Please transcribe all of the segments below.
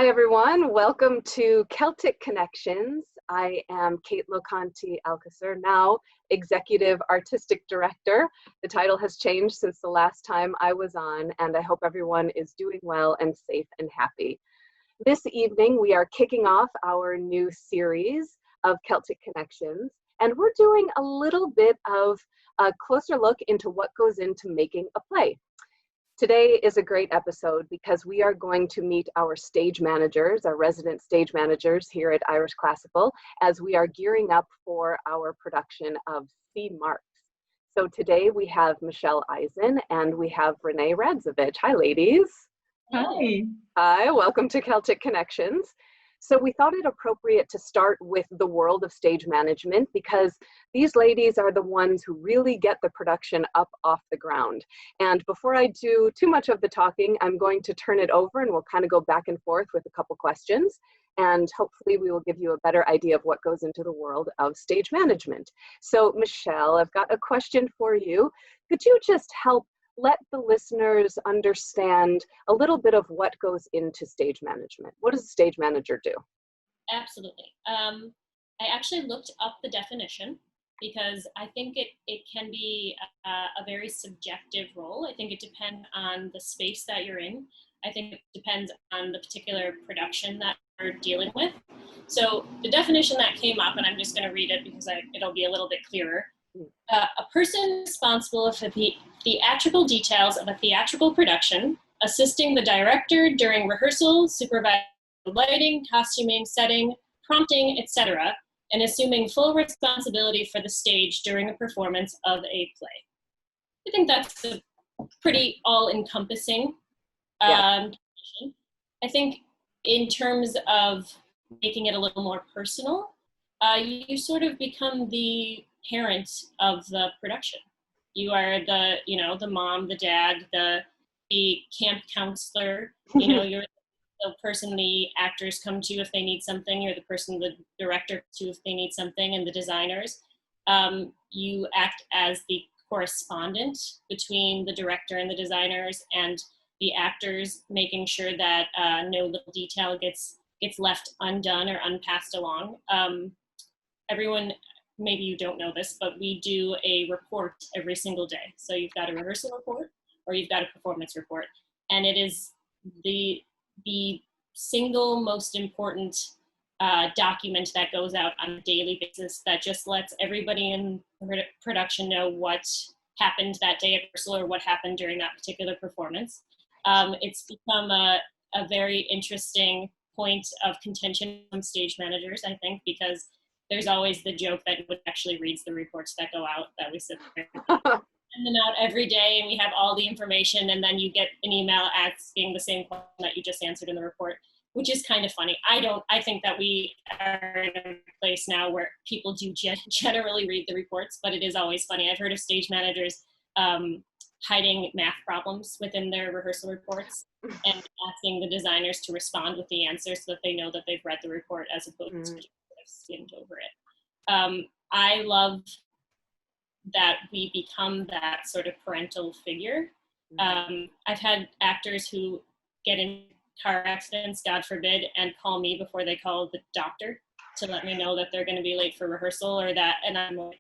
Hi, everyone. Welcome to Celtic Connections. I am Kate LoConti Alcocer, now Executive Artistic Director. The title has changed since the last time I was on, and I hope everyone is doing well and safe and happy. This evening, we are kicking off our new series of Celtic Connections, and we're doing a little bit of a closer look into what goes into making a play. Today is a great episode because we are going to meet our stage managers, our resident stage managers here at Irish Classical, as we are gearing up for our production of C. Marx. So today we have Michelle Eisen and we have Reneé Radzavich. Hi, ladies. Hi. Hi, welcome to Celtic Connections. So we thought it appropriate to start with the world of stage management because these ladies are the ones who really get the production up off the ground. And before I do too much of the talking, I'm going to turn it over and we'll kind of go back and forth with a couple questions. And hopefully we will give you a better idea of what goes into the world of stage management. So Michelle, I've got a question for you. Could you just help let the listeners understand a little bit of what goes into stage management? What does a stage manager do? Absolutely. I actually looked up the definition because I think it can be a very subjective role. I think it depends on the space that you're in. I think it depends on the particular production that you're dealing with. So the definition that came up, and I'm just going to read it because it'll be a little bit clearer. A person responsible for the theatrical details of a theatrical production, assisting the director during rehearsal, supervising lighting, costuming, setting, prompting, etc., and assuming full responsibility for the stage during the performance of a play. I think that's a pretty all-encompassing definition. I think in terms of making it a little more personal, you sort of become the parent of the production. You are the mom, the dad, the camp counselor. You're the person the actors come to if they need something. You're the person the director comes to if they need something, and the designers. You act as the correspondent between the director and the designers and the actors, making sure that no little detail gets left undone or unpassed along. Everyone, maybe you don't know this, but we do a report every single day. So you've got a rehearsal report or you've got a performance report. And it is the single most important document that goes out on a daily basis that just lets everybody in production know what happened that day at rehearsal or what happened during that particular performance. It's become a very interesting point of contention from stage managers, I think, because there's always the joke that nobody actually reads the reports that go out, that we sit there and them out every day, and we have all the information, and then you get an email asking the same question that you just answered in the report, which is kind of funny. I think that we are in a place now where people do generally read the reports, but it is always funny. I've heard of stage managers hiding math problems within their rehearsal reports and asking the designers to respond with the answer so that they know that they've read the report as opposed to skimmed over it. I love that we become that sort of parental figure. I've had actors who get in car accidents, God forbid, and call me before they call the doctor to let me know that they're going to be late for rehearsal or that, and I'm like,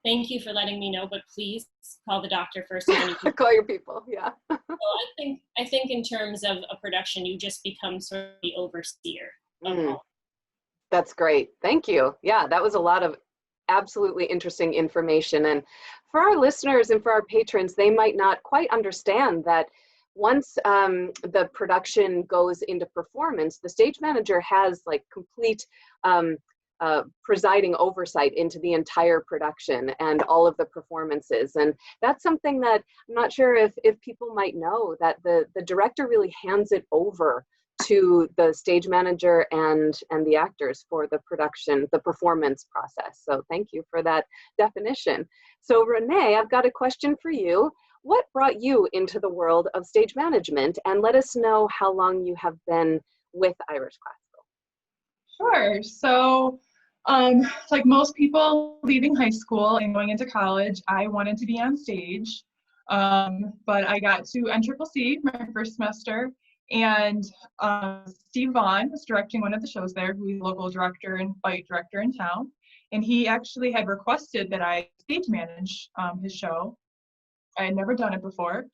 thank you for letting me know, but please call the doctor first. And then you can call your people, yeah. So I think in terms of a production, you just become sort of the overseer of all. That's great. Thank you. Yeah, that was a lot of absolutely interesting information. And for our listeners and for our patrons, they might not quite understand that once the production goes into performance, the stage manager has like complete presiding oversight into the entire production and all of the performances. And that's something that I'm not sure if people might know, that the director really hands it over to the stage manager and the actors for the production, the performance process. So thank you for that definition. So Reneé, I've got a question for you. What brought you into the world of stage management? And let us know how long you have been with Irish Classical. Sure. So like most people leaving high school and going into college, I wanted to be on stage. But I got to ICTC my first semester And Steve Vaughn was directing one of the shows there, who's local director and fight director in town. And he actually had requested that I stage manage his show. I had never done it before.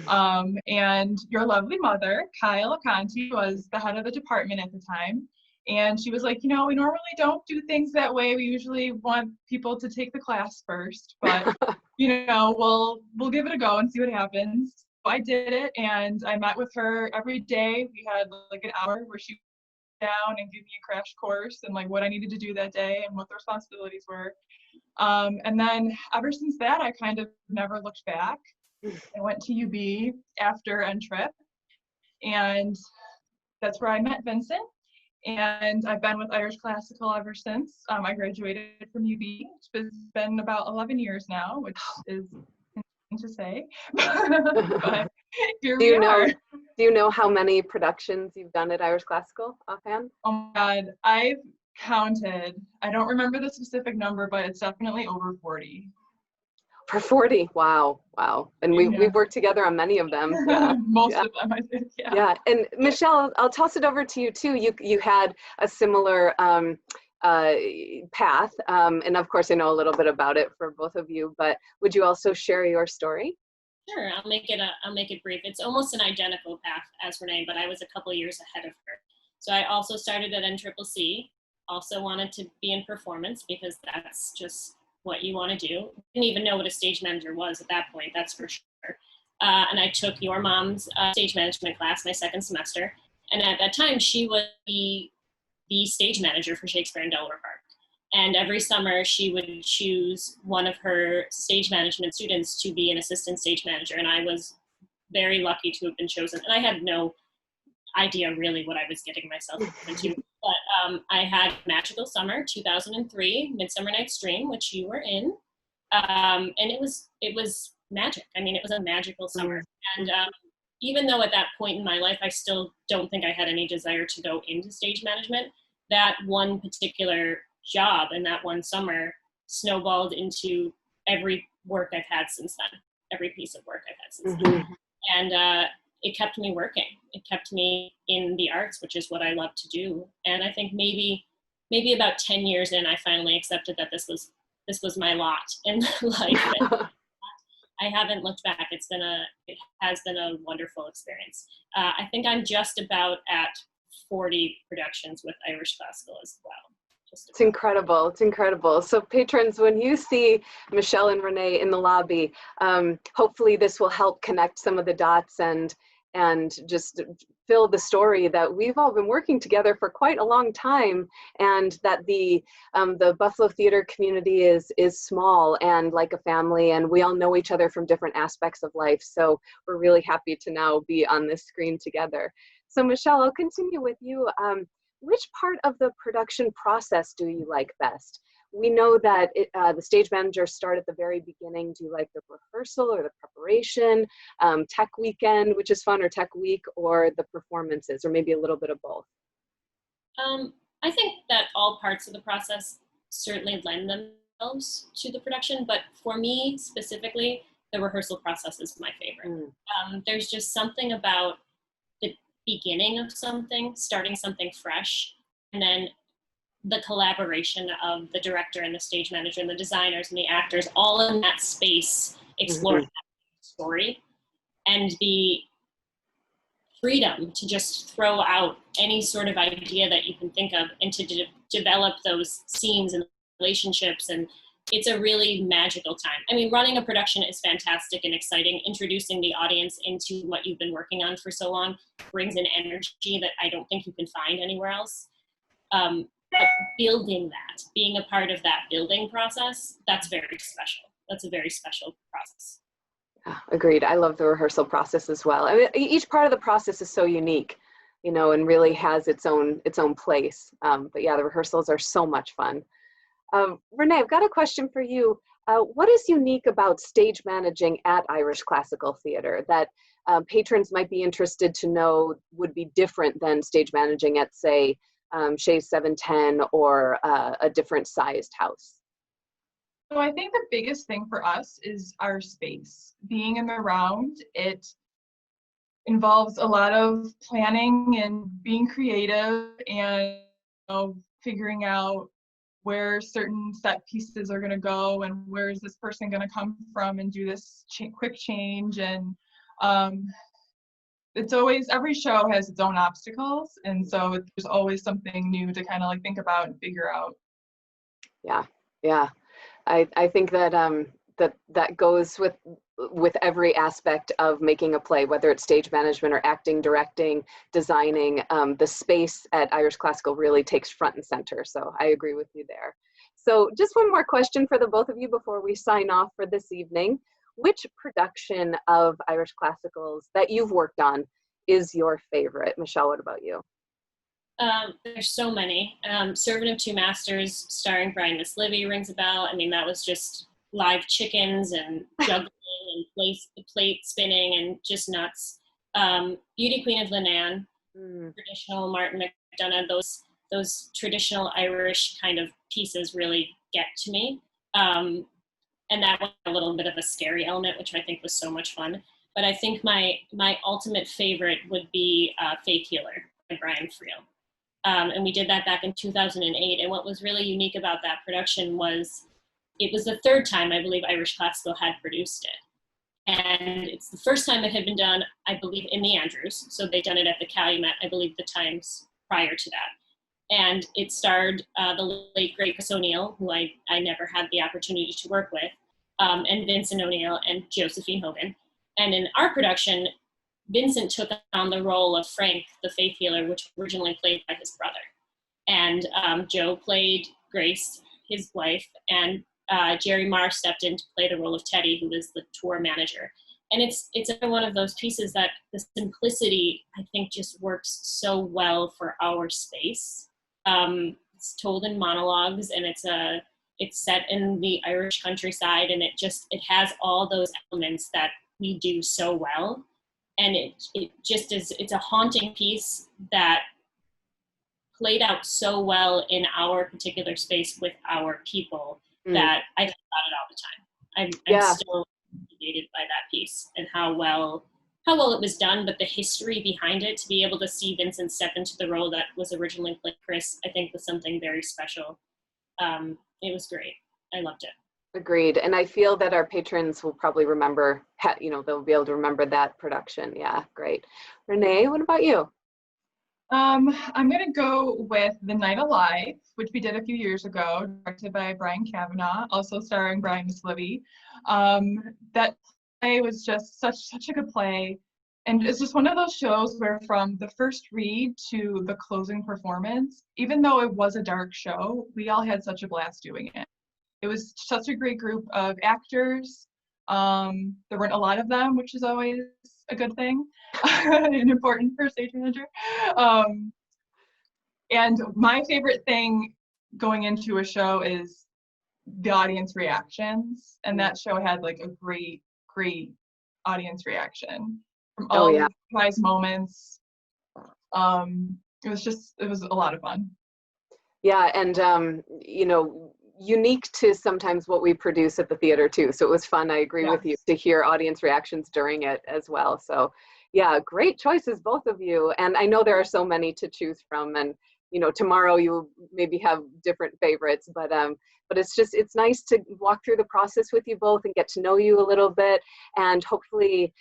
And your lovely mother, Kyle LoConti, was the head of the department at the time. And she was like, we normally don't do things that way. We usually want people to take the class first, but we'll give it a go and see what happens. So I did it, and I met with her every day. We had like an hour where she would down and give me a crash course and like what I needed to do that day and what the responsibilities were. And then ever since that, I kind of never looked back. I went to UB after N-Trip, and that's where I met Vincent. And I've been with Irish Classical ever since. I graduated from UB. It's been about 11 years now, which is insane to say. But here we are. Do you know how many productions you've done at Irish Classical offhand? Oh my God, I've counted. I don't remember the specific number, but it's definitely over 40. For 40, wow. And we've worked together on many of them. Yeah. Most of them, I think. Yeah. And Michelle, I'll toss it over to you too. You had a similar path, and of course I know a little bit about it for both of you. But would you also share your story? Sure, I'll make it brief. It's almost an identical path as Reneé, but I was a couple years ahead of her. So I also started at ICTC. Also wanted to be in performance because that's just what you want to do. Didn't even know what a stage manager was at that point, that's for sure. And I took your mom's stage management class my second semester. And at that time, she was the stage manager for Shakespeare in Delaware Park. And every summer, she would choose one of her stage management students to be an assistant stage manager. And I was very lucky to have been chosen. And I had no idea really what I was getting myself into. But I had Magical Summer 2003, Midsummer Night's Dream, which you were in, and it was magic. I mean, it was a magical summer. And even though at that point in my life I still don't think I had any desire to go into stage management, that one particular job and that one summer snowballed into every work I've had since then, every piece of work I've had since then. And it kept me working. It kept me in the arts, which is what I love to do. And I think maybe about 10 years in, I finally accepted that this was my lot in life. I haven't looked back. It has been a wonderful experience. I think I'm just about at 40 productions with Irish Classical as well. It's incredible. It's incredible. So patrons, when you see Michelle and Reneé in the lobby, hopefully this will help connect some of the dots and just fill the story that we've all been working together for quite a long time, and that the Buffalo theater community is small and like a family, and we all know each other from different aspects of life. So we're really happy to now be on this screen together. So Michelle, I'll continue with you. Which part of the production process do you like best? We know that the stage managers start at the very beginning. Do you like the rehearsal or the preparation, tech weekend, which is fun, or tech week, or the performances, or maybe a little bit of both? I think that all parts of the process certainly lend themselves to the production, but for me specifically, the rehearsal process is my favorite. There's just something about the beginning of something, starting something fresh, and then the collaboration of the director and the stage manager and the designers and the actors all in that space exploring that story, and the freedom to just throw out any sort of idea that you can think of and to develop those scenes and relationships. And it's a really magical time. I mean, running a production is fantastic and exciting. Introducing the audience into what you've been working on for so long brings an energy that I don't think you can find anywhere else. But building that, being a part of that building process, that's very special. That's a very special process. Agreed. I love the rehearsal process as well. I mean, each part of the process is so unique, and really has its own place. But yeah, the rehearsals are so much fun. Reneé, I've got a question for you. What is unique about stage managing at Irish Classical Theater that patrons might be interested to know would be different than stage managing at, say, Shays 710 or a different sized house? So I think the biggest thing for us is our space. Being in the round, it involves a lot of planning and being creative and, you know, figuring out where certain set pieces are going to go and where is this person going to come from and do this quick change. And it's always, every show has its own obstacles, and so there's always something new to kind of like think about and figure out. Yeah, yeah. I think that that goes with every aspect of making a play, whether it's stage management or acting, directing, designing. The space at Irish Classical really takes front and center. So I agree with you there. So just one more question for the both of you before we sign off for this evening. Which production of Irish Classicals that you've worked on is your favorite? Michelle, what about you? There's so many. Servant of Two Masters, starring Brian Mislivy, rings a bell. I mean, that was just live chickens and juggling and plate spinning and just nuts. Beauty Queen of Leenane, traditional Martin McDonagh, those traditional Irish kind of pieces really get to me. And that one a little bit of a scary element, which I think was so much fun. But I think my ultimate favorite would be Faith Healer by Brian Friel. And we did that back in 2008. And what was really unique about that production was it was the third time, I believe, Irish Classical had produced it. And it's the first time it had been done, I believe, in the Andrews. So they'd done it at the Calumet, I believe, the times prior to that. And it starred the late, great Chris O'Neill, who I never had the opportunity to work with, and Vincent O'Neill and Josephine Hogan. And in our production, Vincent took on the role of Frank, the Faith Healer, which was originally played by his brother. And Joe played Grace, his wife, and Jerry Marr stepped in to play the role of Teddy, who was the tour manager. And it's one of those pieces that the simplicity, I think, just works so well for our space. It's told in monologues, and it's set in the Irish countryside, and it has all those elements that we do so well. And it just is, it's a haunting piece that played out so well in our particular space with our people that I think about it all the time. I'm still fascinated by that piece and how well it was done, but the history behind it, to be able to see Vincent step into the role that was originally played Chris, I think was something very special. It was great. I loved it. Agreed. And I feel that our patrons will probably remember, they'll be able to remember that production. Yeah, great. Renee, what about you? I'm going to go with The Night Alive, which we did a few years ago, directed by Brian Kavanagh, also starring Brian Mislivy. That play was just such a good play. And it's just one of those shows where from the first read to the closing performance, even though it was a dark show, we all had such a blast doing it. It was such a great group of actors. There weren't a lot of them, which is always a good thing and important for a stage manager. And my favorite thing going into a show is the audience reactions. And that show had like a great audience reaction from all the surprise moments. It was a lot of fun. Yeah, and unique to sometimes what we produce at the theater too. So it was fun, I agree with you, to hear audience reactions during it as well. So yeah, great choices, both of you. And I know there are so many to choose from, and tomorrow you maybe have different favorites, but it's nice to walk through the process with you both and get to know you a little bit, and hopefully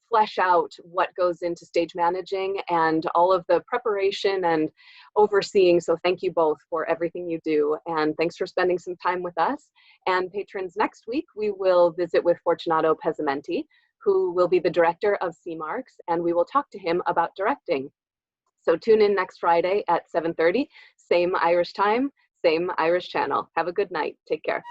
flesh out what goes into stage managing and all of the preparation and overseeing. So thank you both for everything you do, and thanks for spending some time with us. And patrons, next week we will visit with Fortunato Pesamenti, who will be the director of C-Marks, and we will talk to him about directing. So tune in next Friday at 7:30, same Irish time, same Irish channel. Have a good night. Take care.